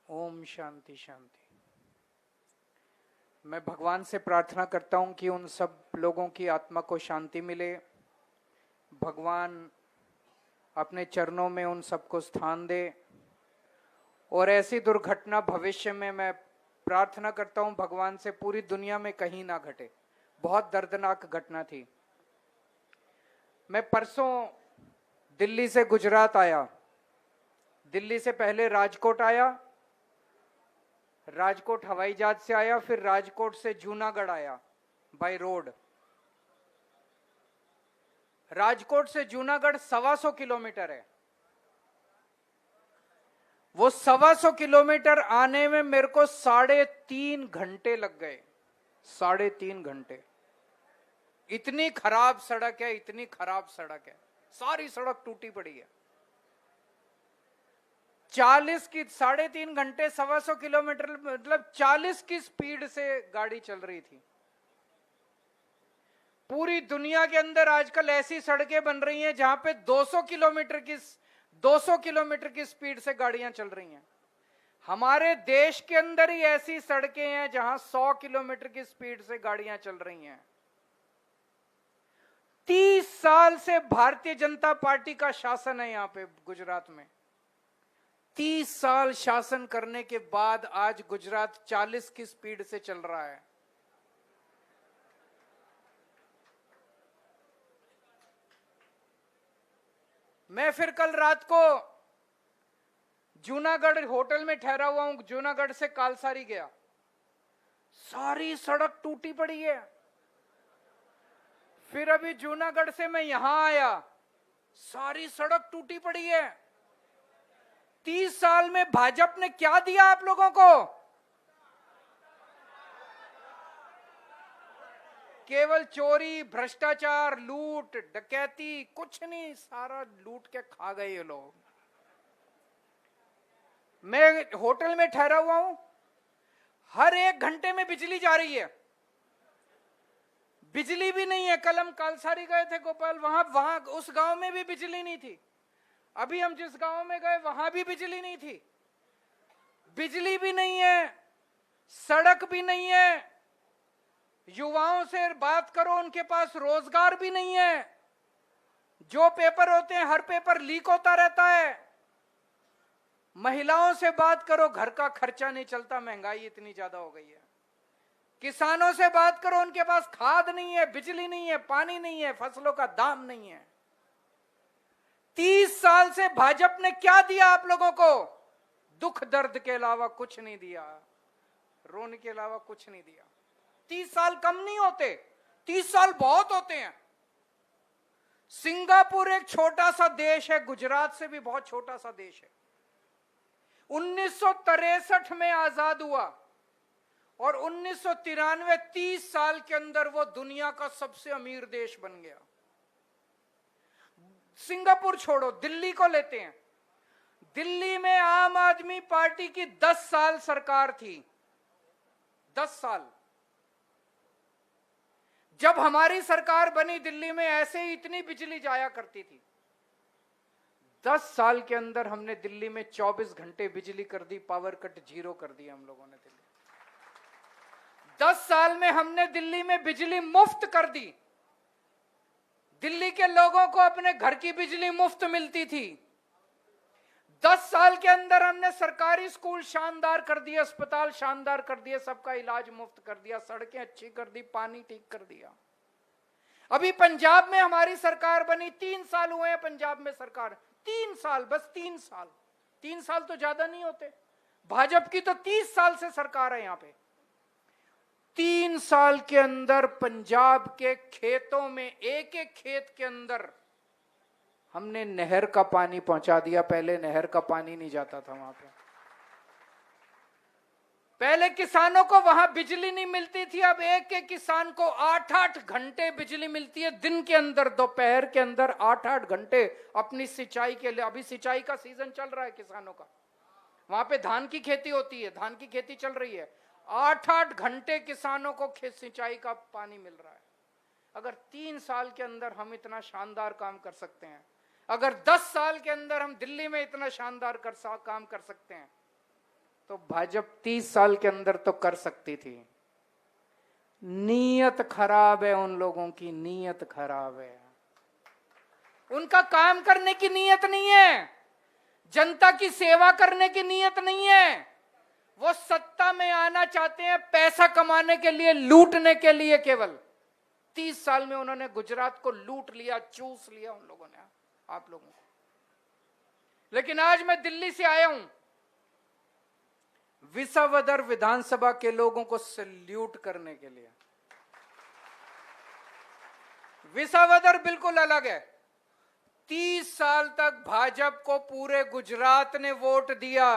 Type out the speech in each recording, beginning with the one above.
ओम शांति शांति। मैं भगवान से प्रार्थना करता हूं कि उन सब लोगों की आत्मा को शांति मिले। भगवान अपने चरणों में उन सबको स्थान दे और ऐसी दुर्घटना भविष्य में मैं प्रार्थना करता हूं भगवान से पूरी दुनिया में कहीं ना घटे। बहुत दर्दनाक घटना थी। मैं परसों दिल्ली से गुजरात आया। दिल्ली से पहले राजकोट आया, राजकोट हवाई जहाज से आया, फिर राजकोट से जूनागढ़ आया बाय रोड। राजकोट से जूनागढ़ 125 किलोमीटर है। वो 125 किलोमीटर आने में मेरे को 3.5 घंटे लग गए। 3.5 घंटे। इतनी खराब सड़क है, इतनी खराब सड़क है, सारी सड़क टूटी पड़ी है। 3.5 घंटे 125 किलोमीटर मतलब 40 की स्पीड से गाड़ी चल रही थी। पूरी दुनिया के अंदर आजकल ऐसी सड़कें बन रही हैं जहां पे 200 किलोमीटर की स्पीड से गाड़ियां चल रही हैं। हमारे देश के अंदर ही ऐसी सड़कें हैं जहां 100 किलोमीटर की स्पीड से गाड़ियां चल रही हैं। 30 साल से भारतीय जनता पार्टी का शासन है यहां पे गुजरात में। 30 साल शासन करने के बाद आज गुजरात 40 की स्पीड से चल रहा है। मैं फिर कल रात को जूनागढ़ होटल में ठहरा हुआ हूं। जूनागढ़ से कालसारी गया, सारी सड़क टूटी पड़ी है। फिर अभी जूनागढ़ से मैं यहां आया, सारी सड़क टूटी पड़ी है। 30 साल में भाजपा ने क्या दिया आप लोगों को? केवल चोरी, भ्रष्टाचार, लूट, डकैती, कुछ नहीं, सारा लूट के खा गए ये लोग। मैं होटल में ठहरा हुआ हूं, हर 1 घंटे में बिजली जा रही है। बिजली भी नहीं है। कल हम कालसारी गए थे गोपाल, वहां उस गांव में भी बिजली नहीं थी। अभी हम जिस गांव में गए वहां भी बिजली नहीं थी। बिजली भी नहीं है, सड़क भी नहीं है। युवाओं से बात करो, उनके पास रोजगार भी नहीं है। जो पेपर होते हैं हर पेपर लीक होता रहता है। महिलाओं से बात करो, घर का खर्चा नहीं चलता, महंगाई इतनी ज्यादा हो गई है। किसानों से बात करो, उनके पास खाद नहीं है, बिजली नहीं है, पानी नहीं है, फसलों का दाम नहीं है। 30 साल से भाजपा ने क्या दिया आप लोगों को? दुख दर्द के अलावा कुछ नहीं दिया, रोने के अलावा कुछ नहीं दिया। 30 साल कम नहीं होते, 30 साल बहुत होते हैं। सिंगापुर एक छोटा सा देश है, गुजरात से भी बहुत छोटा सा देश है। 1963 में आजाद हुआ और 1993 30 साल के अंदर वो दुनिया का सबसे अमीर देश बन गया। सिंगापुर छोड़ो, दिल्ली को लेते हैं। दिल्ली में आम आदमी पार्टी की 10 साल सरकार थी। 10 साल। जब हमारी सरकार बनी दिल्ली में ऐसे ही इतनी बिजली जाया करती थी। 10 साल के अंदर हमने दिल्ली में 24 घंटे बिजली कर दी, पावर कट 0 कर दिया हम लोगों ने दिल्ली। 10 साल में हमने दिल्ली में बिजली मुफ्त कर दी। दिल्ली के लोगों को अपने घर की बिजली मुफ्त मिलती थी। 10 साल के अंदर हमने सरकारी स्कूल शानदार कर दिए, अस्पताल शानदार कर दिए, सबका इलाज मुफ्त कर दिया, सड़कें अच्छी कर दी, पानी ठीक कर दिया। अभी पंजाब में हमारी सरकार बनी, 3 साल हुए हैं पंजाब में सरकार। 3 साल, बस 3 साल। 3 साल तो ज्यादा नहीं होते। भाजपा की तो 30 साल से सरकार है यहां पे। 3 साल के अंदर पंजाब के खेतों में, एक एक खेत के अंदर हमने नहर का पानी पहुंचा दिया। पहले नहर का पानी नहीं जाता था वहां पे। पहले किसानों को वहां बिजली नहीं मिलती थी, अब एक एक किसान को 8-8 घंटे बिजली मिलती है दिन के अंदर। दोपहर के अंदर 8-8 घंटे अपनी सिंचाई के लिए। अभी सिंचाई का सीजन चल रहा है किसानों का, वहां पे धान की खेती होती है, धान की खेती चल रही है। 8-8 घंटे किसानों को सिंचाई का पानी मिल रहा है। अगर 3 साल के अंदर हम इतना शानदार काम कर सकते हैं, अगर 10 साल के अंदर हम दिल्ली में इतना शानदार काम कर सकते हैं, तो भाजपा 30 साल के अंदर तो कर सकती थी। नीयत खराब है उन लोगों की, नीयत खराब है। उनका काम करने की नीयत नहीं है, जनता की सेवा करने की नीयत नहीं है। वो सत्ता में आना चाहते हैं पैसा कमाने के लिए, लूटने के लिए केवल। 30 साल में उन्होंने गुजरात को लूट लिया, चूस लिया उन लोगों ने, आप लोगों को। लेकिन आज मैं दिल्ली से आया हूं विसावदर विधानसभा के लोगों को सैल्यूट करने के लिए। विसावदर बिल्कुल अलग है। 30 साल तक भाजपा को पूरे गुजरात ने वोट दिया,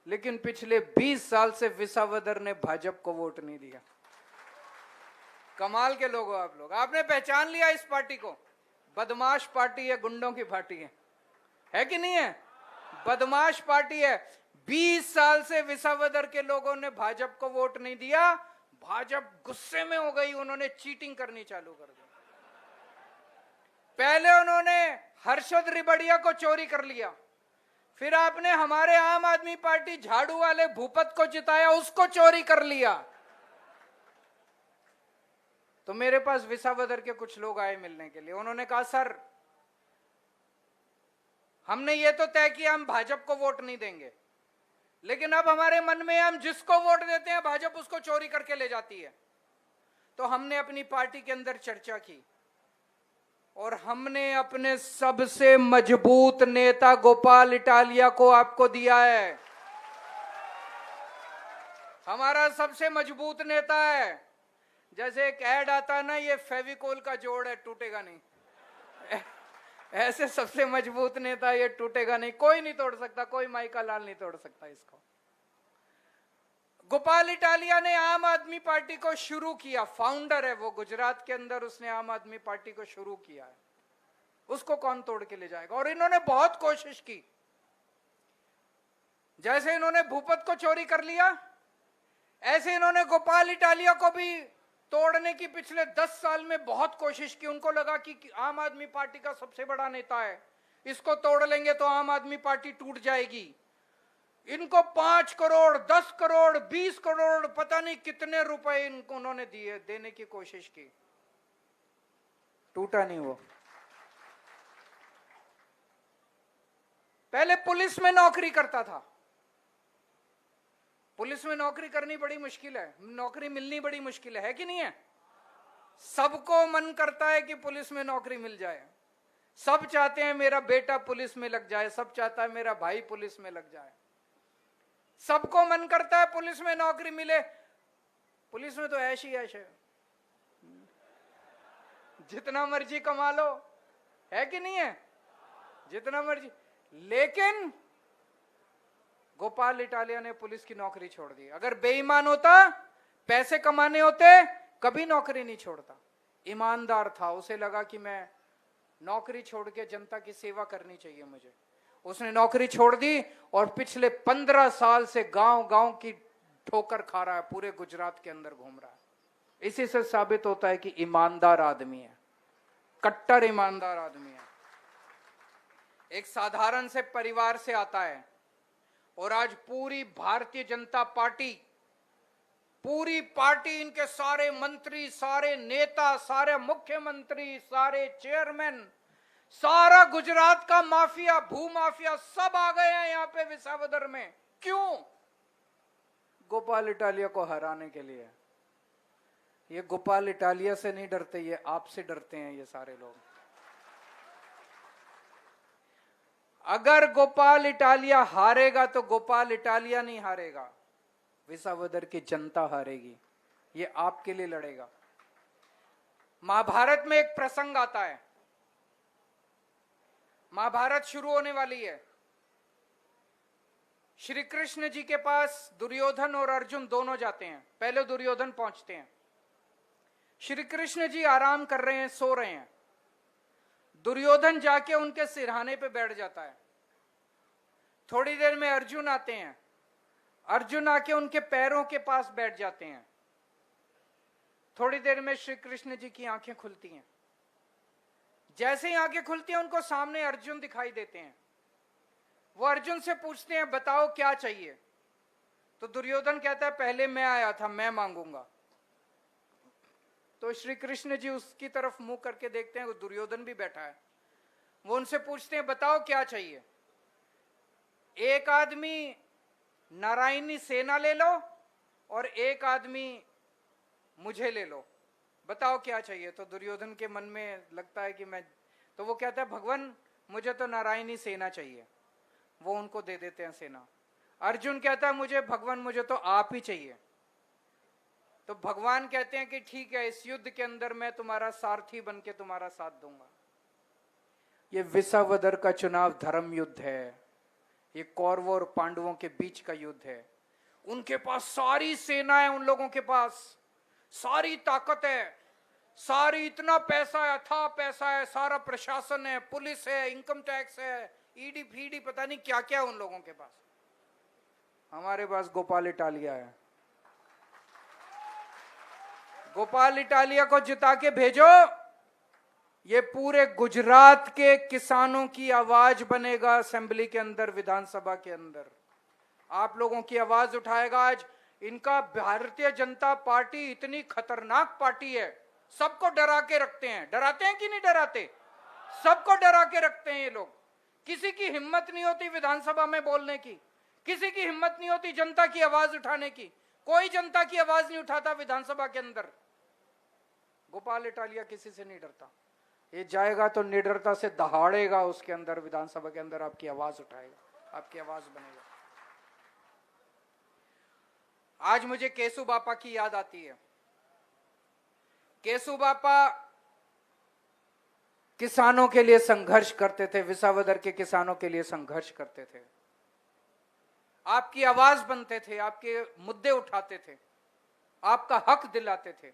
लेकिन पिछले 20 साल से विसावदर ने भाजपा को वोट नहीं दिया। कमाल के लोग हो आप लोग। आपने पहचान लिया इस पार्टी को। बदमाश पार्टी है, गुंडों की पार्टी है कि नहीं है? बदमाश पार्टी है। 20 साल से विसावदर के लोगों ने भाजपा को वोट नहीं दिया। भाजपा गुस्से में हो गई, उन्होंने चीटिंग करनी चालू कर दी। पहले उन्होंने हर्षद रिबड़िया को चोरी कर लिया, फिर आपने हमारे आम आदमी पार्टी झाड़ू वाले भूपत को जिताया, उसको चोरी कर लिया। तो मेरे पास विसावदर के कुछ लोग आए मिलने के लिए। उन्होंने कहा सर, हमने ये तो तय किया हम भाजपा को वोट नहीं देंगे, लेकिन अब हमारे मन में हम जिसको वोट देते हैं भाजपा उसको चोरी करके ले जाती है। तो हमने अपनी पार्टी के अंदर चर्चा की और हमने अपने सबसे मजबूत नेता गोपाल इटालिया को आपको दिया है। हमारा सबसे मजबूत नेता है। जैसे एक ऐड आता है ना, ये फेविकोल का जोड़ है, टूटेगा नहीं। ऐसे सबसे मजबूत नेता, ये टूटेगा नहीं, कोई नहीं तोड़ सकता, कोई माइका लाल नहीं तोड़ सकता इसको। गोपाल इटालिया ने आम आदमी पार्टी को शुरू किया, फाउंडर है वो गुजरात के अंदर, उसने आम आदमी पार्टी को शुरू किया है। उसको कौन तोड़ के ले जाएगा? और इन्होंने बहुत कोशिश की। जैसे इन्होंने भूपत को चोरी कर लिया, ऐसे इन्होंने गोपाल इटालिया को भी तोड़ने की पिछले 10 साल में बहुत कोशिश की। उनको लगा कि आम आदमी पार्टी का सबसे बड़ा नेता है, इसको तोड़ लेंगे तो आम आदमी पार्टी टूट जाएगी। इनको 5 करोड़, 10 करोड़, 20 करोड़, पता नहीं कितने रुपए इनको उन्होंने दिए, देने की कोशिश की, टूटा नहीं वो। पहले पुलिस में नौकरी करता था। पुलिस में नौकरी करनी बड़ी मुश्किल है, नौकरी मिलनी बड़ी मुश्किल है कि नहीं है? सबको मन करता है कि पुलिस में नौकरी मिल जाए। सब चाहते हैं मेरा बेटा पुलिस में लग जाए, सब चाहता है मेरा भाई पुलिस में लग जाए, सबको मन करता है पुलिस में नौकरी मिले। पुलिस में तो ऐश ही ऐश है, जितना मर्जी कमा लो, है कि नहीं है? जितना मर्जी। लेकिन गोपाल इटालिया ने पुलिस की नौकरी छोड़ दी। अगर बेईमान होता, पैसे कमाने होते, कभी नौकरी नहीं छोड़ता। ईमानदार था, उसे लगा कि मैं नौकरी छोड़ के जनता की सेवा करनी चाहिए मुझे। उसने नौकरी छोड़ दी और पिछले 15 साल से गांव गांव की ठोकर खा रहा है, पूरे गुजरात के अंदर घूम रहा है। इसी से साबित होता है कि ईमानदार आदमी है, कट्टर ईमानदार आदमी है। एक साधारण से परिवार से आता है और आज पूरी भारतीय जनता पार्टी, पूरी पार्टी, इनके सारे मंत्री, सारे नेता, सारे मुख्यमंत्री, सारे चेयरमैन, सारा गुजरात का माफिया, भू माफिया सब आ गए हैं यहाँ पे विसावदर में। क्यों? गोपाल इटालिया को हराने के लिए। ये गोपाल इटालिया से नहीं डरते, ये आपसे डरते हैं ये सारे लोग। अगर गोपाल इटालिया हारेगा तो गोपाल इटालिया नहीं हारेगा, विसावदर की जनता हारेगी। ये आपके लिए लड़ेगा। महाभारत में एक प्रसंग आता है, महाभारत शुरू होने वाली है। श्री कृष्ण जी के पास दुर्योधन और अर्जुन दोनों जाते हैं। पहले दुर्योधन पहुंचते हैं। श्री कृष्ण जी आराम कर रहे हैं, सो रहे हैं। दुर्योधन जाके उनके सिरहाने पे बैठ जाता है। थोड़ी देर में अर्जुन आते हैं। अर्जुन आके उनके पैरों के पास बैठ जाते हैं। थोड़ी देर में श्री कृष्ण जी की आंखें खुलती हैं। जैसे ही आंखें खुलती हैं, उनको सामने अर्जुन दिखाई देते हैं। वो अर्जुन से पूछते हैं, बताओ क्या चाहिए? तो दुर्योधन कहता है पहले मैं आया था, मैं मांगूंगा। तो श्री कृष्ण जी उसकी तरफ मुंह करके देखते हैं, वो दुर्योधन भी बैठा है। वो उनसे पूछते हैं बताओ क्या चाहिए। एक आदमी नारायणी सेना ले लो और एक आदमी मुझे ले लो, बताओ क्या चाहिए। तो दुर्योधन के मन में लगता है कि मैं, तो वो कहता है भगवान मुझे तो नारायणी सेना चाहिए। वो उनको दे देते हैं सेना। अर्जुन कहता है मुझे भगवान मुझे तो आप ही चाहिए। तो भगवान कहते हैं कि ठीक है, इस युद्ध के अंदर मैं तुम्हारा सारथी बन के तुम्हारा साथ दूंगा। ये विसावदर का चुनाव धर्म युद्ध है। ये कौरवों और पांडवों के बीच का युद्ध है। उनके पास सारी सेना है, उन लोगों के पास सारी ताकत है, सारी इतना पैसा है, था पैसा है, सारा प्रशासन है, पुलिस है, इनकम टैक्स है, ईडी फीडी पता नहीं क्या क्या उन लोगों के पास। हमारे पास गोपाल इटालिया है। गोपाल इटालिया को जिता के भेजो, ये पूरे गुजरात के किसानों की आवाज बनेगा असेंबली के अंदर, विधानसभा के अंदर आप लोगों की आवाज उठाएगा। आज इनका भारतीय जनता पार्टी इतनी खतरनाक पार्टी है, सबको डरा के रखते हैं। डराते हैं कि नहीं डराते? सबको डरा के रखते हैं ये लोग। किसी की हिम्मत नहीं होती विधानसभा में बोलने की, किसी की हिम्मत नहीं होती जनता की आवाज उठाने की। कोई जनता की आवाज नहीं उठाता विधानसभा के अंदर। गोपाल इटालिया किसी से नहीं डरता। ये जाएगा तो निडरता से दहाड़ेगा उसके अंदर, विधानसभा के अंदर आपकी आवाज उठाएगा, आपकी आवाज बनेगा। आज मुझे केशु बापा की याद आती है। केशु बापा किसानों के लिए संघर्ष करते थे, विसावदर के किसानों के लिए संघर्ष करते थे, आपकी आवाज बनते थे, आपके मुद्दे उठाते थे, आपका हक दिलाते थे।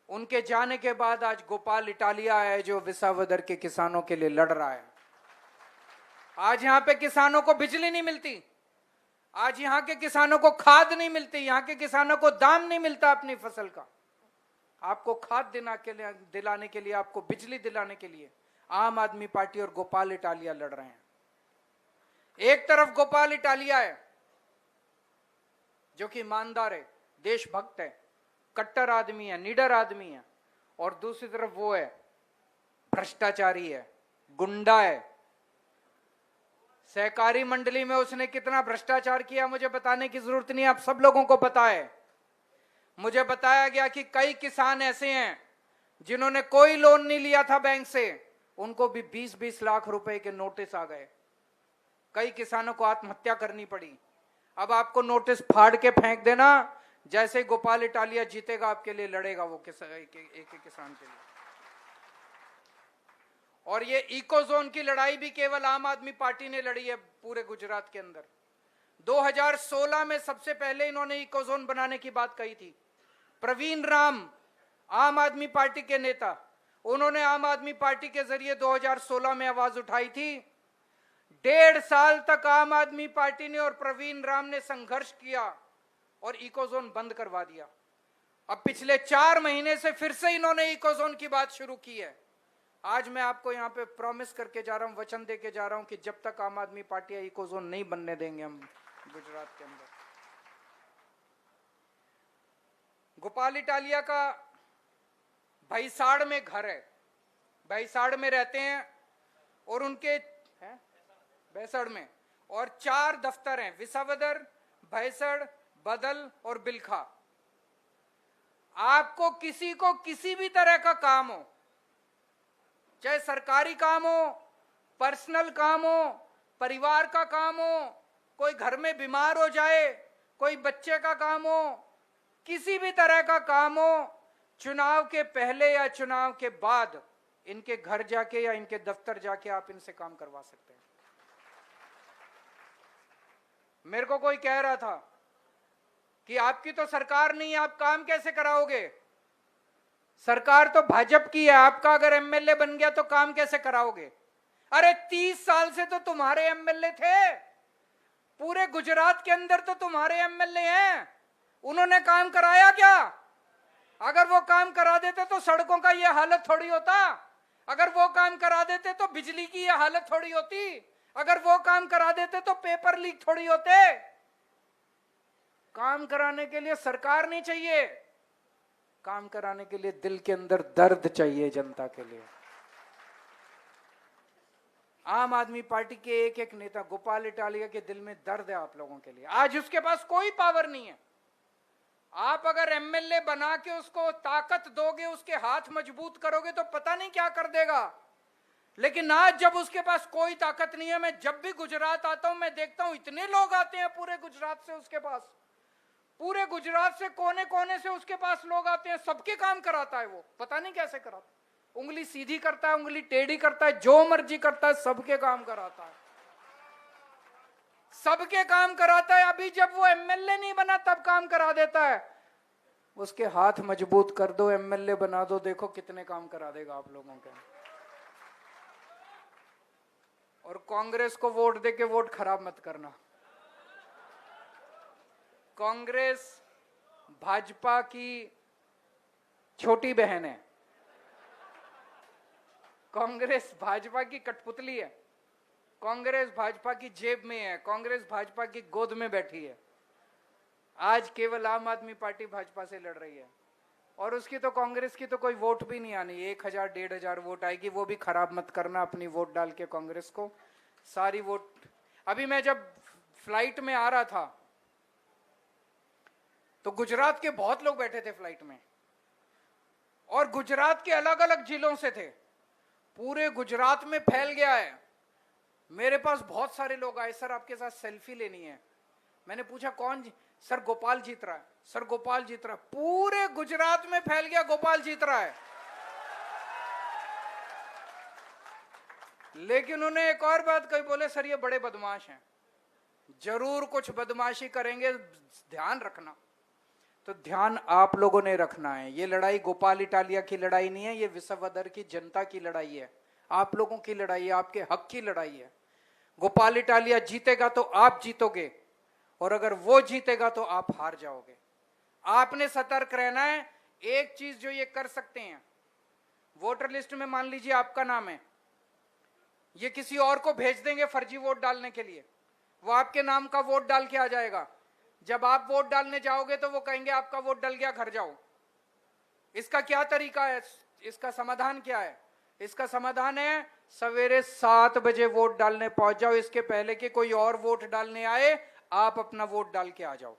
उनके जाने के बाद आज गोपाल इटालिया है जो विसावदर के किसानों के लिए लड़ रहा है। आज यहां पे किसानों को बिजली नहीं मिलती, आज यहां के किसानों को खाद नहीं मिलती, यहां के किसानों को दाम नहीं मिलता अपनी फसल का। आपको खाद दिलाने के लिए, आपको बिजली दिलाने के लिए आम आदमी पार्टी और गोपाल इटालिया लड़ रहे हैं। एक तरफ गोपाल इटालिया है जो कि ईमानदार है, देशभक्त है, कट्टर आदमी है, निडर आदमी है, और दूसरी तरफ वो है भ्रष्टाचारी है, गुंडा है। सहकारी मंडली में उसने कितना भ्रष्टाचार किया मुझे बताने की जरूरत नहीं, आप सब लोगों को पता है। मुझे बताया गया कि कई किसान ऐसे हैं जिन्होंने कोई लोन नहीं लिया था बैंक से, उनको भी 20-20 लाख रुपए के नोटिस आ गए। कई किसानों को आत्महत्या करनी पड़ी। अब आपको नोटिस फाड़ के फेंक देना, जैसे गोपाल इटालिया जीतेगा आपके लिए लड़ेगा वो एक किसान के लिए। और ये इको जोन की लड़ाई भी केवल आम आदमी पार्टी ने लड़ी है पूरे गुजरात के अंदर। 2016 में सबसे पहले इन्होंने इको जोन बनाने की बात कही थी। प्रवीण राम आम आदमी पार्टी के नेता, उन्होंने आम आदमी पार्टी के जरिए 2016 में आवाज उठाई थी। 1.5 साल तक आम आदमी पार्टी ने और प्रवीण राम ने संघर्ष किया और इको जोन बंद करवा दिया। अब पिछले 4 महीने से फिर से इन्होंने इको जोन की बात शुरू की है। आज मैं आपको यहां पे प्रॉमिस करके जा रहा हूं, वचन दे के जा रहा हूं कि जब तक आम आदमी पार्टी इको जोन नहीं बनने देंगे हम गुजरात के अंदर। गोपाल इटालिया का भैसाड़ में घर है, भैसाड़ में रहते हैं, और उनके भैसड़ में, और 4 दफ्तर हैं, विसावदर, भैसड़, बदल और बिलखा। आपको किसी को किसी भी तरह का काम हो, चाहे सरकारी काम हो, पर्सनल काम हो, परिवार का काम हो, कोई घर में बीमार हो जाए, कोई बच्चे का काम हो, किसी भी तरह का काम हो, चुनाव के पहले या चुनाव के बाद इनके घर जाके या इनके दफ्तर जाके आप इनसे काम करवा सकते हैं। मेरे को कोई कह रहा था कि आपकी तो सरकार नहीं है, आप काम कैसे कराओगे? सरकार तो भाजपा की है, आपका अगर एमएलए बन गया तो काम कैसे कराओगे? अरे 30 साल से तो तुम्हारे एमएलए थे, पूरे गुजरात के अंदर तो तुम्हारे एमएलए हैं, उन्होंने काम कराया क्या? अगर वो काम करा देते तो सड़कों का ये हालत थोड़ी होता, अगर वो काम करा देते तो बिजली की ये हालत थोड़ी होती, अगर वो काम करा देते तो पेपर लीक थोड़ी होते। काम कराने के लिए सरकार नहीं चाहिए, काम कराने के लिए दिल के अंदर दर्द चाहिए जनता के लिए। आम आदमी पार्टी के एक एक नेता, गोपाल इटालिया के दिल में दर्द है आप लोगों के लिए। आज उसके पास कोई पावर नहीं है। आप अगर एमएलए बना के उसको ताकत दोगे, उसके हाथ मजबूत करोगे तो पता नहीं क्या कर देगा। लेकिन आज जब उसके पास कोई ताकत नहीं है, मैं जब भी गुजरात आता हूं मैं देखता हूं इतने लोग आते हैं पूरे गुजरात से उसके पास, पूरे गुजरात से कोने कोने से उसके पास लोग आते हैं, सबके काम कराता है वो, पता नहीं कैसे कराता। उंगली सीधी करता है, उंगली टेढ़ी करता है, जो मर्जी करता है, सबके काम कराता है, सबके काम कराता है। अभी जब वो एमएलए नहीं बना तब काम करा देता है। उसके हाथ मजबूत कर दो, एमएलए बना दो, देखो कितने काम करा देगा आप लोगों के। और कांग्रेस को वोट देके वोट खराब मत करना। कांग्रेस भाजपा की छोटी बहन है, कांग्रेस भाजपा की कठपुतली है, कांग्रेस भाजपा की जेब में है, कांग्रेस भाजपा की गोद में बैठी है। आज केवल आम आदमी पार्टी भाजपा से लड़ रही है, और उसकी तो कांग्रेस की तो कोई वोट भी नहीं आनी। 1000 1500 वोट आएगी, वो भी खराब मत करना अपनी वोट डाल के कांग्रेस को, सारी वोट। अभी मैं जब फ्लाइट में आ रहा था तो गुजरात के बहुत लोग बैठे थे फ्लाइट में, और गुजरात के अलग अलग जिलों से थे, पूरे गुजरात में फैल गया है। मेरे पास बहुत सारे लोग आए, सर आपके साथ सेल्फी लेनी है। मैंने पूछा कौन? सर गोपाल जीत रहा है, सर गोपाल जीत रहा है। पूरे गुजरात में फैल गया गोपाल जीत रहा है। लेकिन उन्हें एक और बात कही, बोले सर ये बड़े बदमाश हैं, जरूर कुछ बदमाशी करेंगे, ध्यान रखना। तो ध्यान आप लोगों ने रखना है। ये लड़ाई गोपाल इटालिया की लड़ाई नहीं है, ये विश्वभर की जनता की लड़ाई है, आप लोगों की लड़ाई है, आपके हक की लड़ाई है। गोपाल इटालिया जीतेगा तो आप जीतोगे, और अगर वो जीतेगा तो आप हार जाओगे। आपने सतर्क रहना है। एक चीज जो ये कर सकते हैं, वोटर लिस्ट में मान लीजिए आपका नाम है, ये किसी और को भेज देंगे फर्जी वोट डालने के लिए, वो आपके नाम का वोट डाल के आ जाएगा। जब आप वोट डालने जाओगे तो वो कहेंगे आपका वोट डल गया, घर जाओ। इसका क्या तरीका है? इसका समाधान क्या है? इसका समाधान है सवेरे 7 बजे वोट डालने पहुंच जाओ, इसके पहले कि कोई और वोट डालने आए आप अपना वोट डाल के आ जाओ,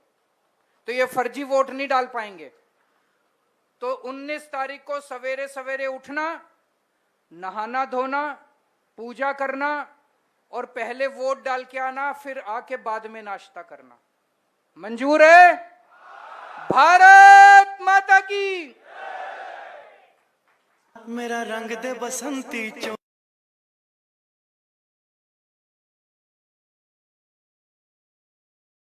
तो ये फर्जी वोट नहीं डाल पाएंगे। तो 19 तारीख को सवेरे सवेरे उठना, नहाना धोना, पूजा करना, और पहले वोट डाल के आना, फिर आके बाद में नाश्ता करना। मंजूर है? भारत माता की। मेरा रंग दे बसंती चो